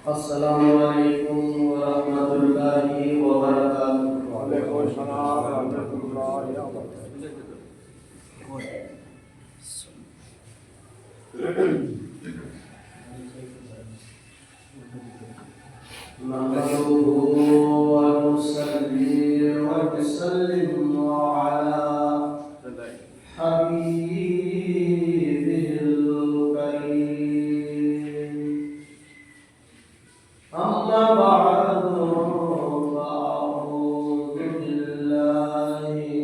अस्सलामु अलैकुम वरहमतुल्लाहि वबरकातुहू। वालेकुम अस्सलाम वरहमतुल्लाहि वबरकातुहू। नहमदुहू व नुसल्ली व नुसल्लिमु अला हबीबिल करीम। अम्मा बअदु फ़अऊज़ु बिल्लाहि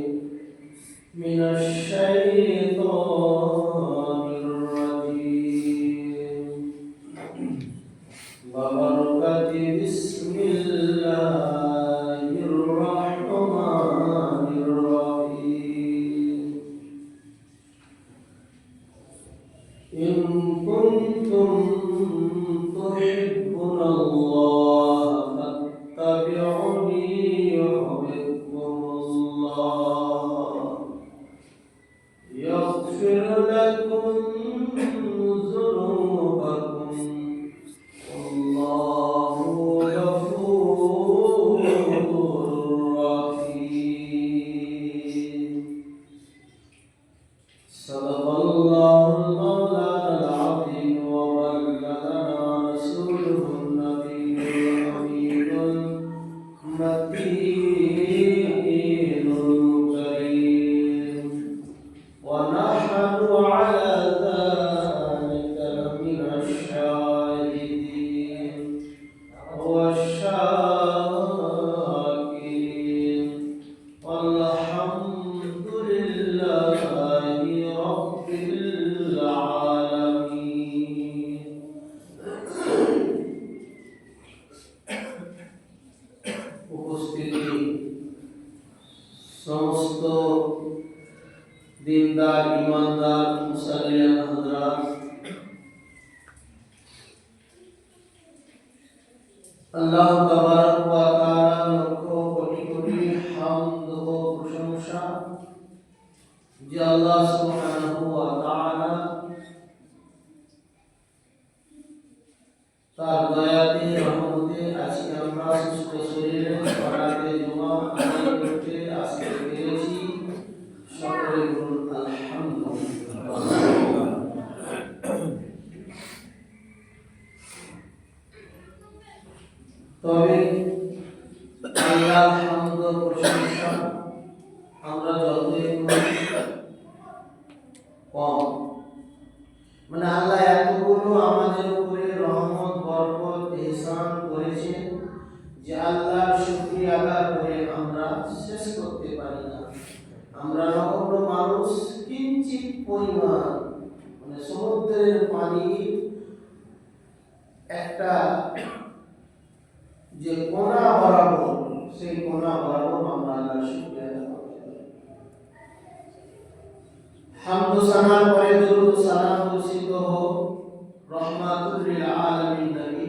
मिनश शैतानिर रजीम। बबरकति बिस्मिल्लाहिर रहमानिर रहीम। इन कुंतुम तुहिब्बुनल्लाह फत्तबि'उनी युहब्बुकुमुल्लाह यग़फिर लकुम ज़ुनूबकुम वल्लाहु गफूरुर रहीम। सदक़ल्लाहुल मौलानाल अज़ीम व बल्लगना रसूलुहुन नबियुल अमीनुल मतीनुल करीम। व नहनु अला ज़ालिका लमिनश शाहिदीन والشاكرين والحمد لله رب العالمين। উপস্থিতি সমস্ত দিনদার ইমানদার মুসাল্লিয়ান হযরত, আল্লাহ তাবারক ওয়া তাআলা লক্ষ কোটি কোটি হামদ ও প্রশংসা যে আল্লাহ সুবহানাহু ওয়া তাআলা তার দয়াতে রহমতে আজকে আমরা সুস্থ শরীরে সালাতে জুমা আদায় করতে আসতে পেরেছি। সকলে বলুন আলহামদুলিল্লাহ। তবে আল্লাহর হামদ ও প্রশংসা আমরা যতই করি কম। মানে আল্লাহ এতগুলো আমাদের উপরে রহমত বরকত ইহসান করেছেন যে আল্লাহর শুকরিয়া আদায় করে আমরা শেষ করতে পারি না। আমরা নগণ্য মানুষ, কিঞ্চিত পরিমাণ মানে সমুদ্রের পানি একটা যে কোনা বরাবর, সেই কোনা বরাবর আমরা আল্লাহর শুকরিয়া আদায় করতে পারি। হামদ সানার পরে দরুদ সালাম বর্ষিত হোক রহমাতুল লিল আলামিন নবী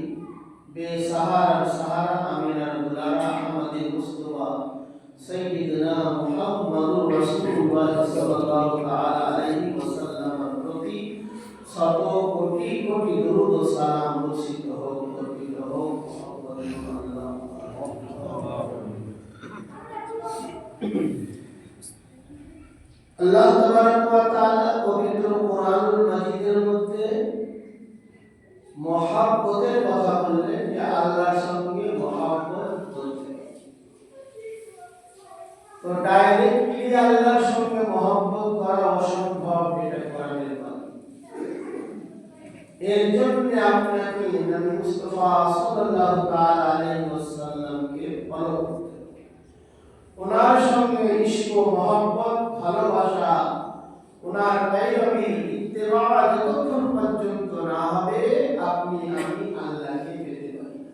বেসাহারা সাহারা আমিনার দুলারা আহমদে মুস্তাফা সাইয়্যিদনা মুহাম্মাদুর রাসূলুল্লাহ সাল্লাল্লাহু তাআলা আলাইহি ওয়াসাল্লামের প্রতি শত কোটি কোটি দরুদ ও সালাম বর্ষিত হোক, বর্ষিত হোক। আল্লাহ তাবারক ওয়া তাআলা পবিত্র কোরআনুল মাজিদের মধ্যে মহব্বতের কথা বললেন যে আল্লাহর সঙ্গে মহব্বত করতে। তো ডাইরেক্টলি আল্লাহর সঙ্গে মহব্বত করা অসম্ভব, এটা কোরআনের কথা। এর জন্য আপনাকে নবী মুস্তাফা সাল্লাল্লাহু তাআলা আলাইহি ওয়াসাল্লামকে ফলো করতে হবে। ওনার সঙ্গে ইশক ও মহব্বত, ভালোবাসা, ওনার পেয়গম্বর ইত্তেবা যতক্ষণ পর্যন্ত না হবে আপনি আমি আল্লাহকে পেতে পারি না।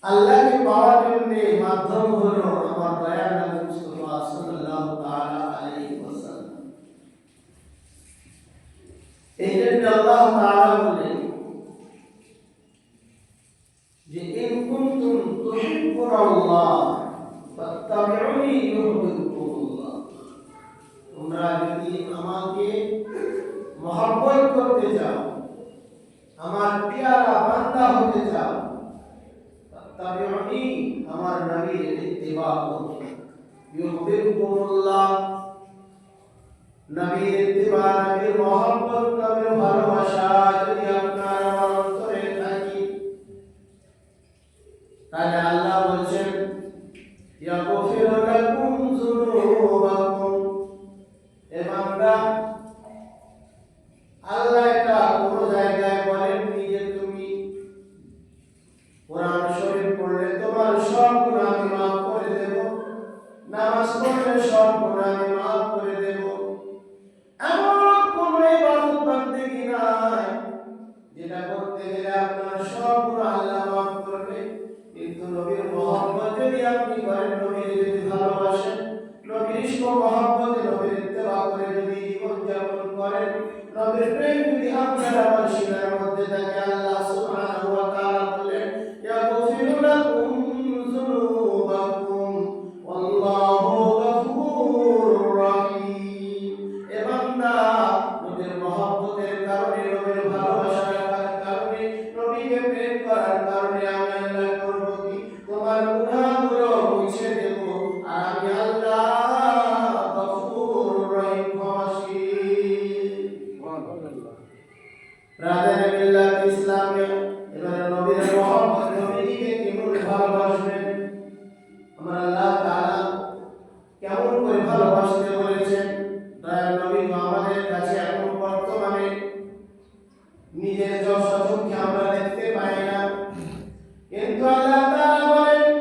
আল্লাহকে পাওয়ার জন্য মাধ্যম হলো আমার দয়ার নবী মুস্তাফা সাল্লাল্লাহু তাআলা আলাইহি ওয়াসাল্লাম। এই জন্য আল্লাহ তাআলা বলেন যে ইন কুনতুম তুহিব্বুনাল্লাহ ফাত্তাবিউনি ইউহিব্বুকুমুল্লাহ, তোমরা যদি আমাকে মহব্বত করতে চাও, আমার প্যারা বান্দা হতে চাও, ফাত্তাবিউনি, আমার নবীর ইত্তিবা করো, ইউহিব্বুকুমুল্লাহ, নবীর ইত্তিবা, নবীর মহব্বত, নবীর ভালোবাসা যদি আপনার আমার অন্তরে থাকে, তাহলে আল্লাহ বলছেন ইয়াগফিরু লাকুম যুনুবাকুম। এ বান্দা, আল্লাহ এটা কোন জায়গায় বলেননি যে তুমি কোরআন শরীফ পড়লে তোমার সব গুনাহ আমি মাফ করে দেব, নামাজ পড়লে সব গুনাহ আমি মাফ করে দেব। এমন কোন ইবাদত বান্দেগি নাই যেটা করতে গেলে আপনার সব গুনাহ আল্লাহ মাফ করবে। কিন্তু নবীর মহব্বত যদি আপনি করেন, নবীর যদি ভালোবাসেন, নবীর ইশক ও মহব্বতে নবীর ইত্তেবা করে যদি জীবন যাপন করেন, নবীর প্রেম যদি আপনার আমার শিরার মধ্যে থাকে, আল্লাহ সুবহানাহু ওয়া তাআলা বলেন ইয়াগফিরু লাকুম যুনুবাকুম ওয়াল্লাহু গফুরুর রাহিম। এ বান্দা, নবীর মহব্বতের কারণে, নবীর ভালোবাসার কারণে, নবীকে প্রেম করার কারণে আমি আল্লাহ করব কি, তোমার গুনাহগুলো মুছে দেব। আর আমি আল্লাহ গফুরুর রহিম, ক্ষমাশীল। ব্রাদার মিল্লাত ইসলামে এবারে নবীর মহব্বত, নবীকে কেমন ভালোবাসবেন, আমার আল্লাহ তাআলা কেমন করে ভালোবাসতে বলেছেন। দয়ার নবী তো আমাদের কাছে এখন বর্তমানে নিজের চোখে আমরা দেখতে পাই না, কিন্তু আল্লাহ তাআলা বলেন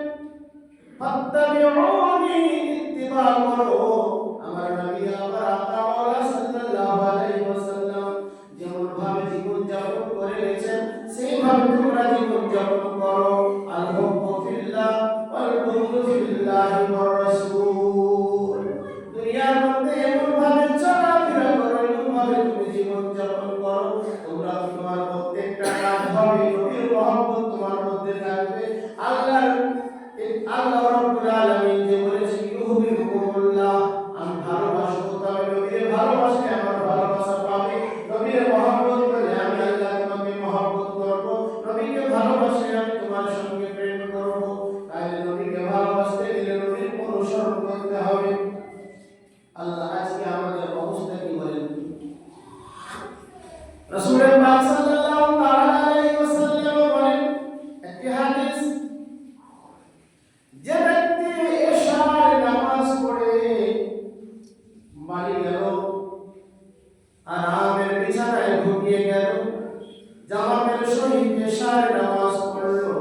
ফাত্তাবিউনি, ইত্তিবা করো। আমার নবী, আমার আকা মাওলা সাল্লাল্লাহু আলাইহি ওয়াসাল্লাম যেমন ভাবে জীবন যাপন করে গেছেন, সেইভাবে তোমরা জীবন যাপন করো। আল হুব্বু ফিল্লাহ ওয়াল বুগদু ফিল্লাহি ওয়ার রাসূল। দুনিয়ার মধ্যে এমন ভাবে চলাফেরা করো, এমন ভাবে তুমি জীবন যাপন করো, তোমরা তোমার প্রত্যেকটা কাজ হবে, নবীর মহব্বত তোমার মধ্যে থাকবে। আল্লাহ রাব্বুল আলামিন যে বলেছেন ইউহিব্বুকুমুল্লাহ, আমি ভালোবাসবো, তবে নবীর ভালোবাসলে আমার ভালোবাসা পাবে। নবীর মহব্বত করলে আমি আল্লাহ তোমাকে মহব্বত করব, নবীকে ভালোবাসলে আমি তোমার সঙ্গে প্রেম করব। তাই নবীকে ভালোবাসতে গেলে নবীর অনুসরণ করতে হবে। আল্লাহ আজকে আমাদের অবস্থা কি বলেন? রাসূল পাক সাল্লাল্লাহু আলাইহি ওয়াসাল্লাম বলেন একটি হাদিস, যে ব্যক্তি এশার নামাজ পড়ে বাড়ি গেল, আরামের বিছানায় ঘুমিয়ে গেল, জামাতের সহিত এশার নামাজ পড়লো,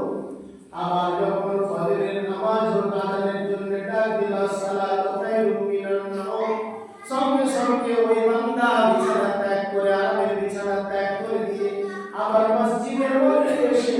আবার যখন ফজরের নামাজ আদায়ের জন্য ডাক দিল সালাতু খায়রুম মিনান নাওম, সঙ্গে সঙ্গে ওই বান্দা বিছানা ত্যাগ করে, আরামের বিছানা ত্যাগ করে দিয়ে আবার মসজিদের মধ্যে এসে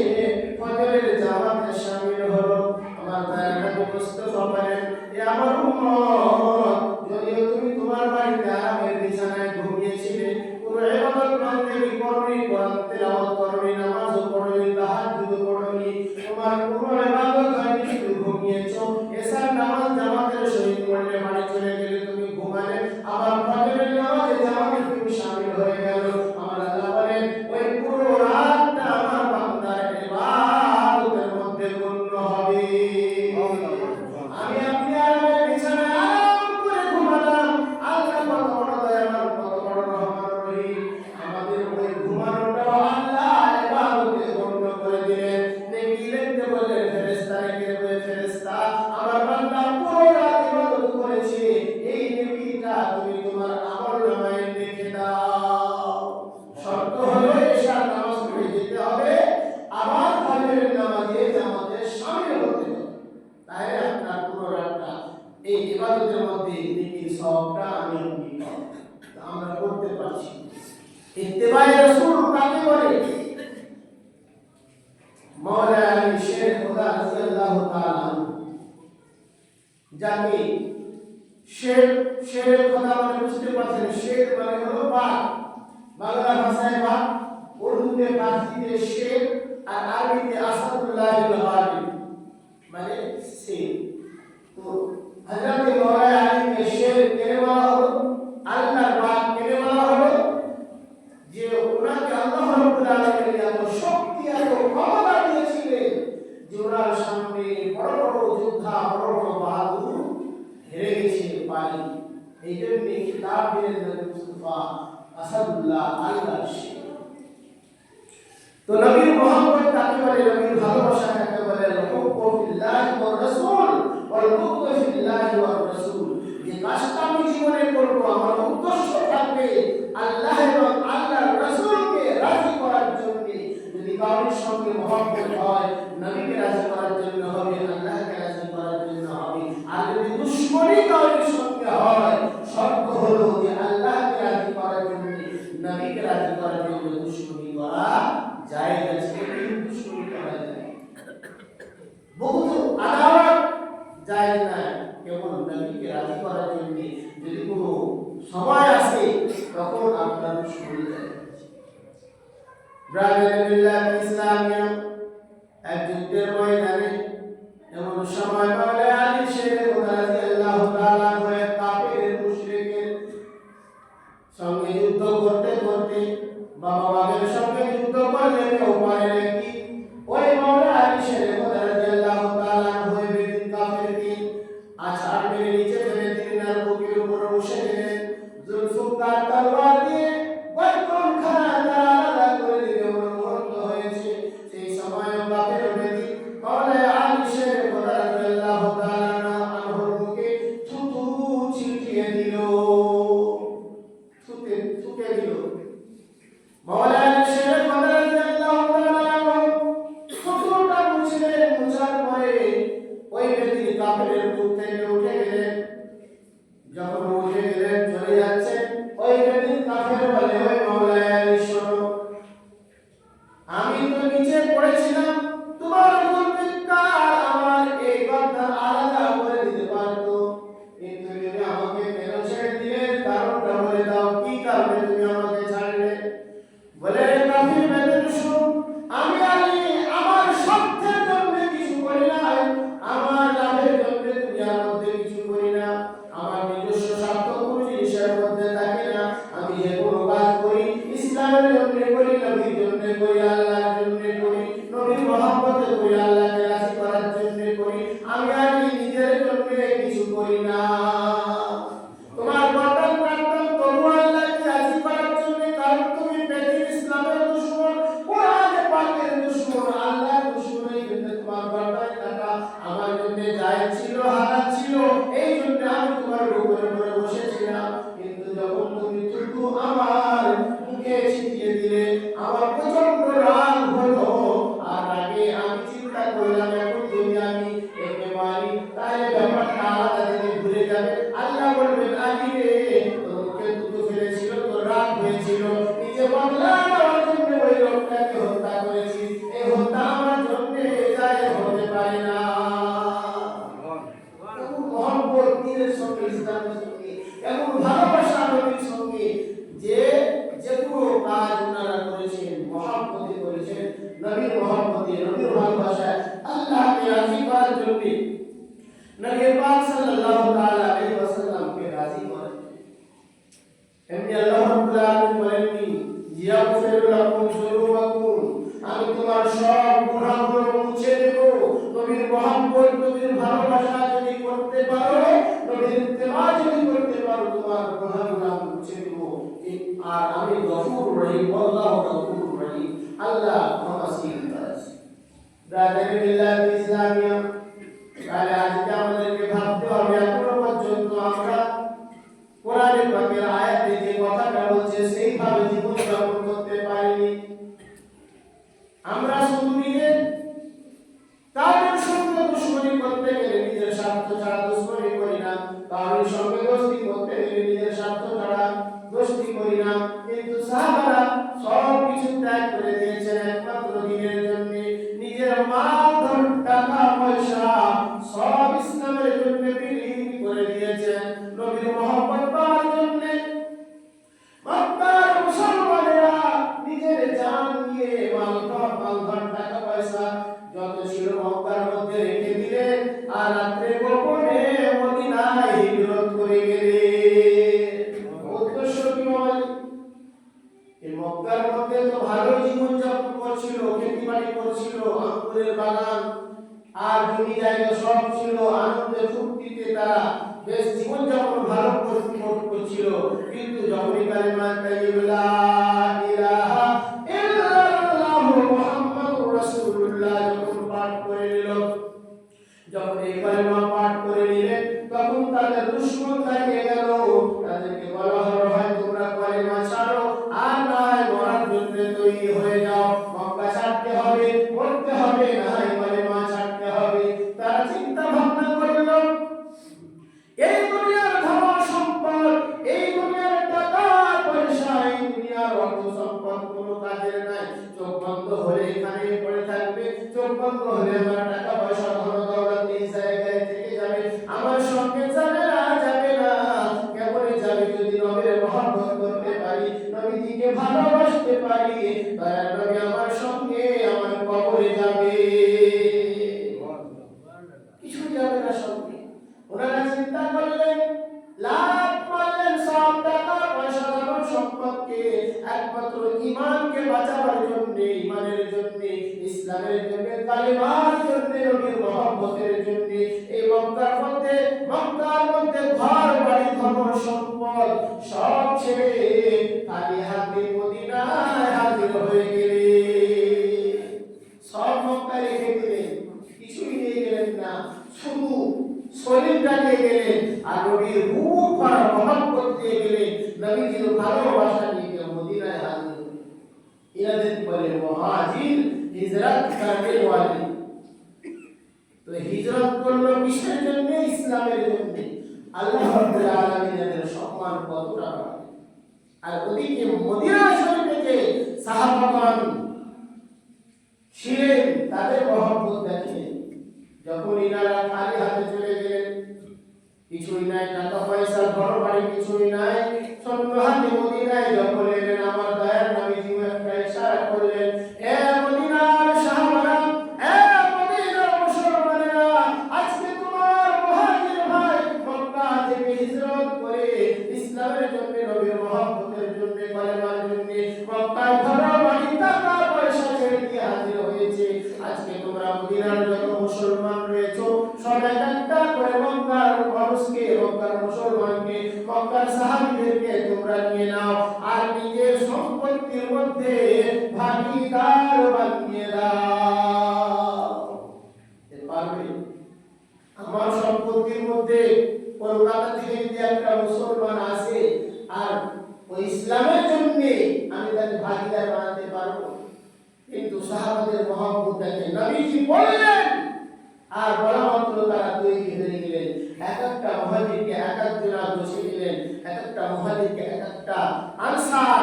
ফজরের জামাতে শামিল হলো। আমার দয়ার নবী মুস্তাফা বলেন, এ আমার উম্মত, যদিও তুমি তোমার বাড়িতে আরামের বিছানায় ঘুমিয়েছিলে, কোনো ইবাদত বান্দেগি করনি, কোরআন তেলাওয়াত করনি, নামাজও পড়নি, তাহাজ্জুদ পড়নি, তোমার কোনো ইবাদত হয়নি, শুধু ঘুমিয়েছো। এশার নামাজ জামাতের সহিত পড়লে, বাড়ি চলে গেলে তুমি ঘুমালে, আবার ফজরের নামাজে জামাতে তুমি শামিল হয়ে গেল। আমার আল্লাহ বলেন ওই পুরো রাতটা আমার বান্দার ইবাদতের মধ্যে গণ্য হবে। আমি আপনি আরামের বিছানায় আরাম করে ঘুমালাম, আল্লাহ কত বড় দয়াবান, কত বড় রহমান রহিম, আমাদের ওই ঘুমানোটাও আল্লাহ ইবাদতে গণ্য করে দিলেন। নেকি লিখতে বললেন ফেরেশতা রেখে দেবে, ফেরেশতা আমার বান্দা পুরো রাত ইবাদত করেছে, এই নেকিটা তুমি তোমার আমলনামায় লিখে দাও। শর্ত হলো এশার নামাজ পড়ে যেতে হবে, আবার ফজরের নামাজে জামাতে শামিল হতে হবে, তাহলে আপনার পুরো রাতটা এই ইবাদতের মধ্যে নেকির সওয়াবটা আমি আপনি পাবো। আমরা করতে পারছি। ইত্তেবায়ে রাসূল কাকে বলে? মাওলা আলী শেখ খুদা রাদিয়াল্লাহু তাআলা যাকে শেরের কথা মানে বুঝতে পারছেন, শের মানে হলো বাঘ, বাংলা ভাষায় বাঘ, উর্দুতে ফার্সিতে শের, আর আরবিতে আসাদুল্লাহিল গালিব মানে শের। তো হযরত মাওলানা আলীকে শের কেন বলা হলো, আল্লাহর বাঘ কেন বলা হলো? যে ওনাকে আল্লাহ রাব্বুল আলামিন এত শক্তি এত ক্ষমতা দিয়েছিলেন যে ওনার সামনে বড় বড় যোদ্ধা বড় বড় বাহাদুর হেরে গেছে পানি। এই জন্য কিতাব দিলেন নবী মুস্তাফা আসাদুল্লাহ আল্লাহর শের। তো নবীর মোহাম্মদ কাকে বলে, নবীর ভালোবাসা কাকে বলে? হুব্বু ফিল্লাহি ওয়ার রাসূল ওয়াল বুগদু ফিল্লাহি ওয়ার রাসূল। যে কাজটা আমি জীবনে করব আমার উদ্দেশ্য থাকবে আল্লাহ এবং আল্লাহর রাসূলকে রাজি করার জন্য। যদি কারোর সঙ্গে মহব্বত হয় নবীকে রাজি করার জন্য হবে, আল্লাহকে রাজি করার জন্য হবে। আর যদি দুশমনি কারোর সঙ্গে হয় শর্ত হলো যে আল্লাহকে রাজি করার জন্য নবীকে রাজি করার জন্য দুশমনি করা জায়েজ আছে, দুশমনি করা যায়। বহুত আদালত জায়েজ না, কেবল নবীকে রাজি করার জন্য যদি কোনো সময় আসে তখন আপনার দুশমনি যায়। ব্রাদারুল্লাহ ইসলামিয়া এক যুদ্ধের ময়দানে এমন সময় মাওলানা আলী শের রাদিয়াল্লাহু তাআলা হয়ে কাফের মুশরিকের সঙ্গে যুদ্ধ করতে করতে বাবা বাবের সঙ্গে যুদ্ধ করলে কেউ পারে নাকি? ওই মাওলানা আলী শের রাদিয়াল্লাহু তাআলা হয়ে বেদিন কাফেরকে আছাড় মেরে নিচে ফেলে দিলেন আর বুকের উপর বসে গেলেন। জুলফিকার তলোয়ার দিয়ে বৈকুণ্ঠ খানা তারা করে দিতে মুহূর্ত হয়েছে। সেই সময় কাফের বেদিন মাওলানা আলী শের রাদিয়াল্লাহু তাআলা আনহুর মুখে থুতু ছিটিয়ে দিল, থুকে দিল। মাওলানা আলী শের রাদিয়াল্লাহু তাআলা থুতুটা মুছলেন, মুছার পরে ওই ব্যক্তি কাফেরের বুক থেকে উঠে গেলেন। যখন উঠে গেলেন চলে যাচ্ছেন, ওই ব্যক্তি কাফের বলে, ওই মাওলানা আলী শোনো, আমি তো নিচে পড়েছিলাম, তোমার জুলফিকার আমার এই কথা আলাদা করে দিতে পারতো, কিন্তু যদি আমাকে কেন ছেড়ে দিলে কারণটা বলে দাও, কি কারণে তুমি আমাকে ছাড়লে? বলে কাফির বেদন শুন, আমি আলী আমার স্বার্থের জন্য কিছু করি না, আমার লাভের জন্য দুনিয়ার মধ্যে কিছু করি না, আমার নিজস্ব স্বার্থ কোনো জিনিসের মধ্যে থাকে না। আমি যে কোনো কাজ করি ইসলামের জন্য করি, নবীর জন্য করি, আল্লাহর জন্য করি, নবীর মহব্বতে করি, আল্লাহকে রাজি করার জন্য করি। আমি আলী নিজের জন্য কিছু করি না। তোমার বর্তমান প্রাক্তন তবু আল্লাহকে রাজি করার জন্য, কারণ তুমি বেদিন ইসলামের দুশমন, কোরআনের পাকের দুশমন, আল্লাহর দুশমন। এই জন্য তোমার বর্তমান কাটা আমার জন্য জায়েজ ছিল, হালাল ছিল, এই জন্য আমি তোমার উপরে উপরে বসেছিলাম। কিন্তু যখন তুমি থুতু আমার মুখে ছিটিয়ে দিলে আমার প্রচন্ড রাগ হলো, আর আগে আমি চিন্তা করলাম এখন যদি আমি একে মারি তাহলে ব্যাপারটা আলাদা দিকে ঘুরে যাবে। আল্লাহ বলবেন আলী রে, তোর মুখে থুতু ফেলেছিল, তোর রাগ হয়েছিল, নিজে বদলা নেওয়ার জন্য ওই লোকটাকে হত্যা করেছি, এই হত্যা আমার জন্য জায়েজ হতে পারে না। এমন মহব্বত দিনের সঙ্গে, ইসলামের সঙ্গে, এমন ভালোবাসা নবীর সঙ্গে, যে যে কোনো কাজ ওনারা করেছেন মহব্বতে করেছেন, নবীর মহব্বতে, নবীর ভালোবাসায়, আল্লাহকে রাজি করার জন্য। নবী পাক সাল্লাল্লাহু তাআলা আলাইহি ওয়াসাল্লামকে রাজি করেন। এমনি আল্লাহ রাব্বুল আলামিন বলেননি ইয়াগফিরু লাকুম যুনুবাকুম, আমি তোমার সব গুনাহগুলো মুছে দেব। নবীর মহব্বত, নবীর ভালোবাসা যদি করতে পারো, নবীর ইত্তেবা যদি করতে পারো, তোমার গুনাহগুলো মুছে দেব। আর আমি গফুর রহিম, আল্লাহ গফুর রহিম, আল্লাহ ক্ষমাশীল। ব্রাদারুল্লাহ ইসলামিয়া, তাহলে আজকে আমাদেরকে ভাবতে হবে এখনো পর্যন্ত আমরা কোরআনের পাকের আয়াতে যে কথাটা বলছে সেইভাবে জীবন যাপন করতে পারিনি। আমরা শুধু নিজের কারোর সঙ্গে দুশমনি করতে গেলে নিজের স্বার্থ ছাড়া দুশমনি করি না, কারোর সঙ্গে দোস্তি করতে গেলে নিজের স্বার্থ ছাড়া দোস্তি করি না। কিন্তু সাহাবারা সব কিছু ত্যাগ করে দিয়েছেন একমাত্র দিনের জন্য। নিজের মাল ধন টাকা পয়সা ছিল, আঙ্গুরের বাগান আর জমি জায়গা সব ছিল, আনন্দে ফুর্তিতে তারা বেশ জীবনযাপন ভালো করছিল। কিন্তু যখনই কালেমা তাইয়্যিবা ইলাহা ইল্লাল্লাহু মুহাম্মাদুর রাসূলুল্লাহ যখন পাঠ করে নিল, যখন এই কালেমা পাঠ করে নিলেন, তখন তাদের দুশমন দাঁড়িয়ে গেল। তাদেরকে বলা হলো, হয় তোমরা কালেমা ছাড়ো, আর না হয় মরার জন্য তৈরি হয়ে যাও। মক্কা ছাড়তে হবে, মরতে হবে, না হয় কালেমা ছাড়তে হবে। তারা চিন্তা ভাবনা করল, এই দুনিয়ার ধন সম্পদ, এই দুনিয়ার টাকা পয়সা, এই দুনিয়ার অর্থ সম্পদ কোনো কাজের নাই। চোখ বন্ধ হলে এখানে পড়ে থাকবে, চোখ বন্ধ হলে আমার টাকা পয়সা ধন দৌলত এই জায়গায় থেকে যাবে, আমার সঙ্গে যাবে না, যাবে না। কেমনে যাবে? যদি নবীর মহব্বত করতে পারি, নবীজিকে ভালোবাসতে পারি, দয়ার নবী আমার সঙ্গে আমার কবরে যাবে, কিছু যাবে না সঙ্গে। ওনারা চিন্তা করলেন, লাভ করলেন সব টাকা পয়সা ধন সম্পদকে একমাত্র ঈমানকে বাঁচাবার জন্য, ঈমানের জন্য, ইসলামের জন্য, কালেমার জন্য, নবীর মহব্বতের জন্য এই মক্কার মধ্যে ঘর বাড়ি ধন সম্পদ সব ছেড়ে খালি হাতে মদিনায় হাজির হয়ে গেলেন। সব মক্কা রেখে দিলেন, কিছুই নিয়ে গেলেন না, শুধু শরীরটা নিয়ে গেলেন আর নবীর বুক ভরা মহব্বত দিয়ে গেলেন, নবীজির ভালোবাসা নিয়ে মদিনায় হাজির হলেন। এনাদের বলে মুহাজির, হিজরত করতে ওয়ালি। তো হিজরত করলো কিসের জন্য? ইসলামের জন্য। আল্লাহ রাব্বুল আলামিন এদের সম্মান কতটা বাড়ায়। আর ওদিকে মদিনা শরীফে যে সাহাবাগণ ছিলেন, তাদের মহব্বত দেখেন। যখন ইনারা খালি হাতে চলে গেলেন, কিছুই নাই, টাকা পয়সা ঘর বাড়ি কিছুই নাই, শূন্য হাতে মদিনায় যখন এলেন, আমার দয়ার নবীজি একটা ইশারা করলেন, এ মদিনার সাহাবারা, এ মদিনার মুসলমানেরা, আজকে তোমার মুহাজির ভাই মক্কা থেকে হিজরত করে ইসলামের জন্য, নবীর মহব্বতের জন্য, কালেমার জন্য মক্কায় ঘর বাড়ি টাকা পয়সা ছেড়ে দিয়ে হাজির হয়েছে। আজকে তোমরা মদিনার যত মুসলমান রয়েছে সবাই একটা করে মক্কার মানুষকে, মক্কার মুসলমানকে, মক্কার সাহাবীদেরকে তোমরা নিয়ে নাও আর নিজের সম্পত্তির মধ্যে ভাগীদার বানিয়ে দাও। পারবে? আমার সম্পত্তির মধ্যে কলকাতা থেকে যদি একটা মুসলমান আসে আর ওই ইসলামের জন্য আমি তাকে ভাগীদার বানাতে পারবো? কিন্তু সাহাবাদের মহব্বত দেখেন, নবীজি বললেন আর বলা মাত্র তারা তৈরি হয়ে গেলেন। এক একটা মুহাজিরকে এক একজনা বসে দিলেন, এক একটা মুহাজিরকে এক একটা আনসার,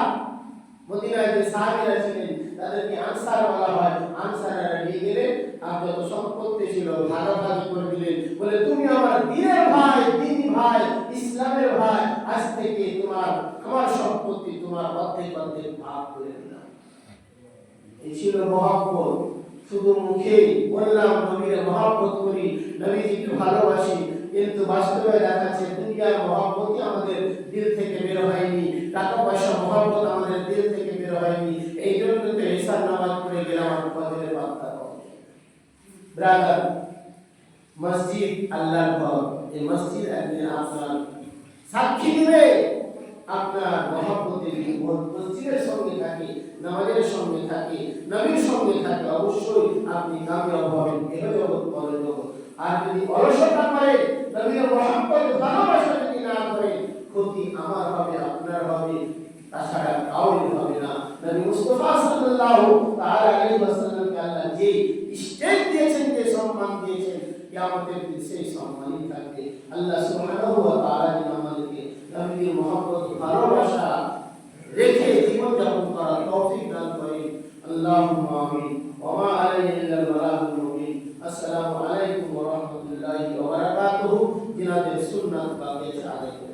মদিনায় যে সাহাবীরা ছিলেন তাদেরকে আনসার বলা হয়, আনসাররা নিয়ে গেলেন আর যত সম্পত্তি ছিল ভাগাভাগি করে দিলেন। বলে, তুমি আমার দিনের ভাই, দিনী ভাই, ইসলামের ভাই, আজ থেকে তোমার আমার সম্পত্তি তোমার অর্ধেক অর্ধেক ভাগ করে দিলাম। এই ছিল মহব্বত। শুধু মুখে বললাম নবীর মহব্বত করি, নবীজিকে ভালোবাসি, কিন্তু বাস্তবে দেখাচ্ছে দুনিয়ার মহব্বতই আমাদের দিল থেকে বের হয়নি, টাকা পয়সা মহব্বত আমাদের দিল থেকে বের হয়নি। এই জন্য তো ঈশার নামাজ পড়ে গেলাম আর ফজরের বার্তা হবে। ব্রাদার, মসজিদ আল্লাহর ঘর, এই মসজিদ একদিন আপনার সাক্ষী দিবে, আপনার মহব্বতের মসজিদের সঙ্গে থাকে, নামাজের সঙ্গে থাকে, নবীর সঙ্গে থাকে, অবশ্যই আপনি কামিয়াব হবেন এহ জগৎ পরজগৎ। আর যদি অলসতা করেন, নবীর মহব্বত ভালোবাসা যদি না করেন, ক্ষতি আমার হবে, আপনার হবে, তাছাড়া কাউর হবে না। নবী মুস্তাফা সাল্লাল্লাহু তাআলা আলাইহি ওয়াসাল্লামকে আল্লাহ যে স্টেজ দিয়েছেন, যে সম্মান দিয়েছেন, কিয়ামতের দিন সেই সম্মানই থাকবে। আল্লাহ সুবহানাহু ওয়া তাআলা যেন আমাদেরকে নবীর মহব্বত ভালোবাসা রেখে জীবন যাপন করার তৌফিক দান করেন। আল্লাহুম্মা আমিন। ওয়া মা আলাইনা ইল্লাল বালাগুল মুবিন। আসসালামু আলাইকুম ওয়া রাহমাতুল্লাহি ওয়া বারাকাতুহু। জিনাদের সুন্নাত বাকি আদায় করুন।